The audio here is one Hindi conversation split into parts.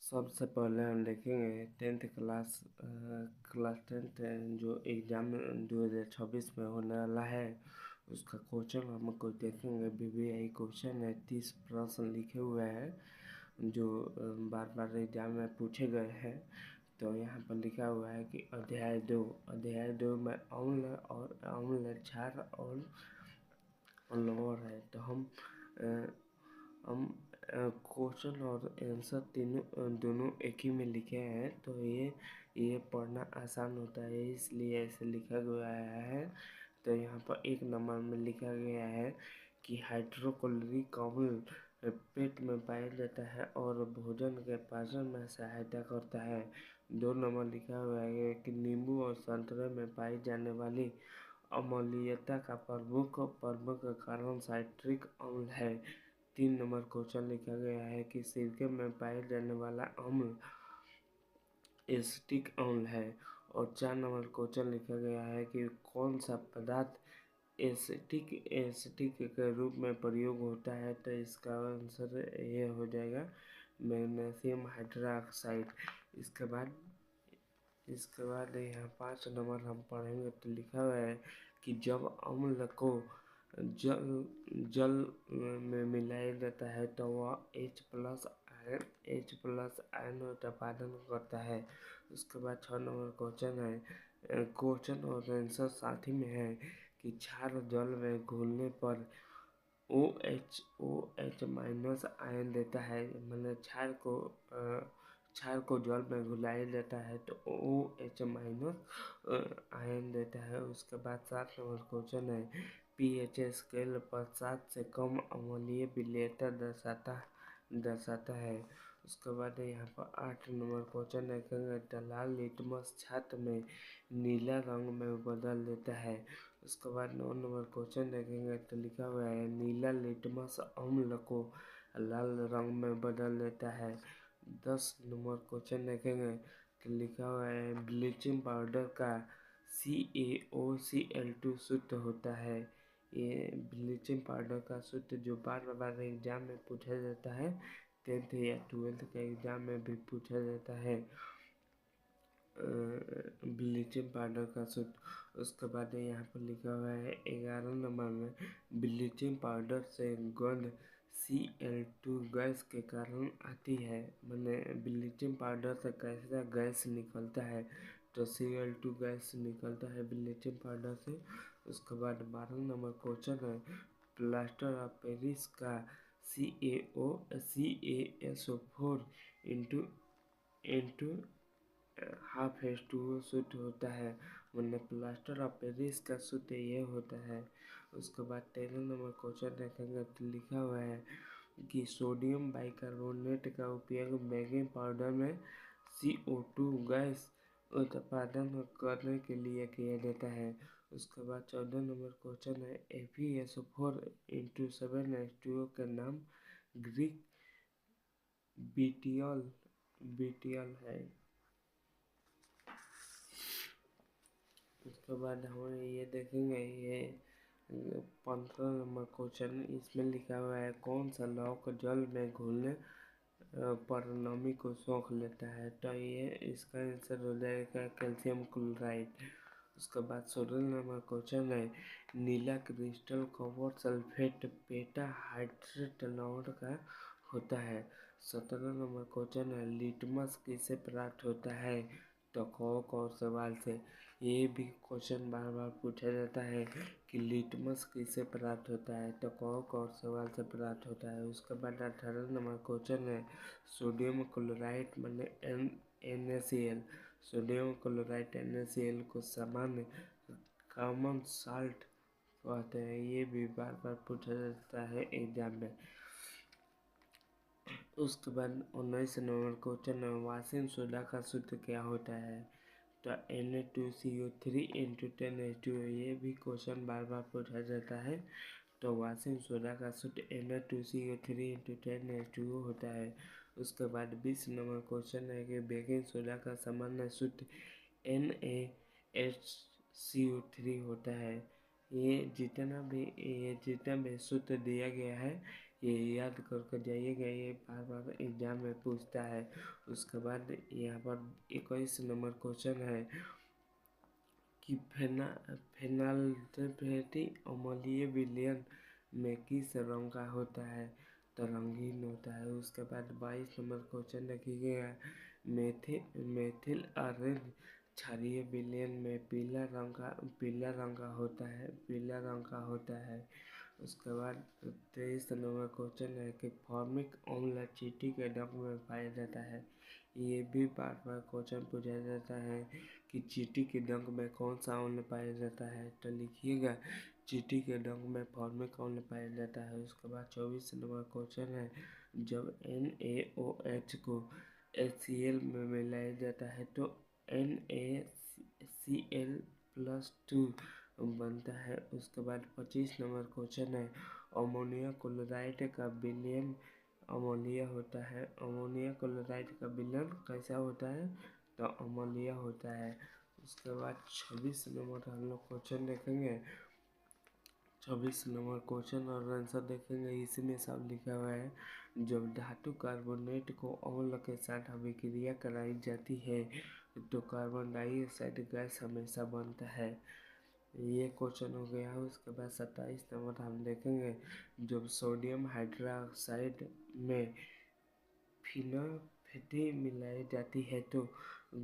सबसे पहले हम देखेंगे क्लास टेंथ जो एग्ज़ाम 2026 में होने वाला है उसका क्वेश्चन हमको देखेंगे। BBI क्वेश्चन है, 30 प्रश्न लिखे हुए हैं जो बार बार एग्जाम में पूछे गए हैं। तो यहाँ पर लिखा हुआ है कि अध्याय 2 में अम्ल क्षार और लवण है। तो हम क्वेश्चन और आंसर दोनों एक ही में लिखे हैं। तो ये पढ़ना आसान होता है, इसलिए ऐसे लिखा गया है। तो यहाँ पर 1 नंबर में लिखा गया है कि हाइड्रोक्लोरिक अम्ल पेट में पाया जाता है और भोजन के पाचन में सहायता करता है। 2 नंबर लिखा हुआ है कि नींबू और संतरे में पाई जाने वाली अम्लीयता का प्रमुख कारण साइट्रिक अम्ल है। 3 नंबर क्वेश्चन लिखा गया है कि सिरके में पाया जाने वाला अम्ल एसिटिक अम्ल है। और 4 नंबर क्वेश्चन लिखा गया है कि कौन सा पदार्थ एसिटिक के रूप में प्रयोग होता है। तो इसका आंसर ये हो जाएगा मैग्नीशियम हाइड्रोक्साइड। इसके बाद यहाँ 5 नंबर हम पढ़ेंगे। तो लिखा हुआ है कि जब अम्ल को जल में मिलाया जाता है तो वह H+ आयन उत्पादन करता है। उसके बाद 6 नंबर क्वेश्चन है, क्वेश्चन और आंसर साथ ही में है कि क्षार जल में घुलने पर OH- आयन देता है। मतलब क्षार को जल में घुलाया जाता है तो OH- आयन देता है। उसके बाद 7 नंबर क्वेश्चन है, pH स्केल पर 7 से कम अम्लीय विलेयता दर्शाता है। उसके बाद यहाँ पर 8 नंबर क्वेश्चन है, लाल लिटमस छात्र में नीला रंग में बदल देता है। उसके बाद 9 नंबर क्वेश्चन देखेंगे तो लिखा हुआ है नीला लिटमस अम्ल को लाल रंग में बदल देता है। 10 नंबर क्वेश्चन देखेंगे तो लिखा हुआ है ब्लीचिंग पाउडर का CaOCl2 शुद्ध होता है। ये ब्लीचिंग पाउडर का शुद्ध जो बार बार एग्जाम में पूछा जाता है, 10th या 12th के एग्जाम में भी पूछा जाता है ब्लीचिंग पाउडर का सूत्र। उसके बाद यहाँ पर लिखा हुआ है 11 नंबर में ब्लीचिंग पाउडर से गंध Cl2 गैस के कारण आती है। मैंने ब्लीचिंग पाउडर से कैसा गैस निकलता है, तो Cl2 गैस निकलता है ब्लीचिंग पाउडर से। उसके बाद 12 नंबर क्वेश्चन है, प्लास्टर ऑफ पेरिस का CaSO4 इंटू H2O शुद्ध होता है। मतलब प्लास्टर ऑफ पेरिस का सूत्र ये होता है। उसके बाद 13 नंबर क्वेश्चन देखेंगे तो लिखा हुआ है कि सोडियम बाइकार्बोनेट का उपयोग बेकिंग पाउडर में CO2 गैस उत्पादन करने के लिए किया जाता है। उसके बाद 14 नंबर क्वेश्चन है, FeSO4 इंटू 7H2O के नाम ग्रीक बीटियल है। उसके बाद हम ये देखेंगे, ये 15 नंबर क्वेश्चन, इसमें लिखा हुआ है कौन सा लौह जल में घुलने पर नमी को सोख लेता है। तो ये इसका आंसर हो जाएगा कैल्शियम क्लोराइड। उसके बाद 16 नंबर क्वेश्चन है, नीला crystal copper sulphate penta hydrate लवण का होता है। 17 नंबर क्वेश्चन है, लिटमस किससे प्राप्त होता है। तो और सवाल से ये भी क्वेश्चन बार बार पूछा जाता है कि लिटमस किससे प्राप्त होता है। तो और सवाल से प्राप्त होता है। उसके बाद 18 नंबर क्वेश्चन है, सोडियम क्लोराइड माने NaCl, सोडियम क्लोराइड NaCl को सामान्य कॉमन साल्ट कहते हैं। ये भी बार बार पूछा जाता है एग्जाम में। उसके बाद 19 नंबर क्वेश्चन है, वाशिंग सोडा का सूत्र क्या होता है। तो Na2CO3 इंटू 10H2O। ये भी क्वेश्चन बार बार पूछा जाता है। तो वाशिंग सोडा का सूत्र Na2CO3 इंटू 10H2O होता है। उसके बाद 20 नंबर क्वेश्चन है कि बेकिंग सोडा का सामान्य सूत्र NaHCO3 होता है। ये जितना भी सूत्र दिया गया है ये याद करके जाइएगा, ये बार बार एग्जाम में पूछता है। उसके बाद यहाँ पर 21 नंबर क्वेश्चन है कि फेनाल्टेपेटी अम्लीय विलयन में किस रंग का होता है? तो रंगीन होता है। उसके बाद 22 नंबर क्वेश्चन देखिएगा, मेथिल ऑरेंज क्षारीय विलयन में पीला रंग का होता है। उसके बाद 23 नंबर क्वेश्चन है कि फॉर्मिक अम्ल चींटी के डंक में पाया जाता है। ये भी बार बार क्वेश्चन पूछा जाता है कि चींटी के डंक में कौन सा अम्ल पाया जाता है? तो लिखिएगा चींटी के डंक में फॉर्मिक अम्ल पाया जाता है। उसके बाद 24 नंबर क्वेश्चन है, जब NaOH को HCl में मिलाया जाता है तो NaCl+2 बनता है। उसके बाद 25 नंबर क्वेश्चन है, अमोनिया क्लोराइड का विलयन अम्लीय होता है। अमोनिया क्लोराइड का विलयन कैसा होता है? तो अम्लीय होता है। उसके बाद 26 नंबर हम लोग क्वेश्चन देखेंगे। 26 नंबर क्वेश्चन और आंसर देखेंगे, इसमें सब लिखा हुआ है, जब धातु कार्बोनेट को अम्ल के साथ अभिक्रिया कराई जाती है तो कार्बन डाइऑक्साइड गैस हमेशा बनता है। ये क्वेश्चन हो गया। उसके बाद 27 नंबर हम देखेंगे, जब सोडियम हाइड्रोक्साइड में फिनोल्फेटी मिलाई जाती है तो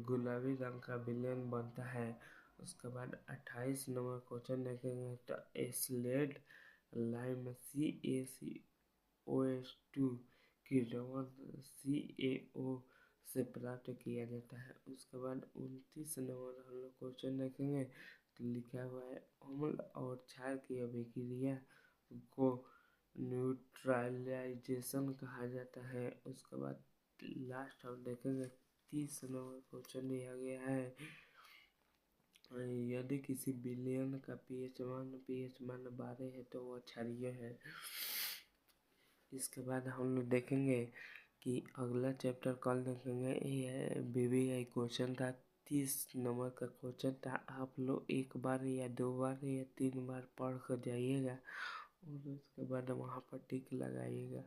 गुलाबी रंग का विलयन बनता है। उसके बाद 28 नंबर क्वेश्चन देखेंगे, तो एस्लेड लाइम CaCO2 की द्रवण CaO से प्राप्त किया जाता है। उसके बाद 29 नंबर हम लोग क्वेश्चन देखेंगे, तो लिखा हुआ है, अम्ल और क्षार की अभिक्रिया को न्यूट्रलाइजेशन कहा जाता है। उसके बाद लास्ट हम देखेंगे, 30 नंबर क्वेश्चन दिया गया है, यदि किसी विलयन का pH मान 12 है तो वह क्षारीय है। इसके बाद हम लोग देखेंगे कि अगला चैप्टर कल देखेंगे, ये है BBI क्वेश्चन था। 30 नंबर का क्वेश्चन था। आप लोग एक बार या 2 बार या 3 बार पढ़ कर जाइएगा और उसके बाद वहाँ पर टिक लगाइएगा।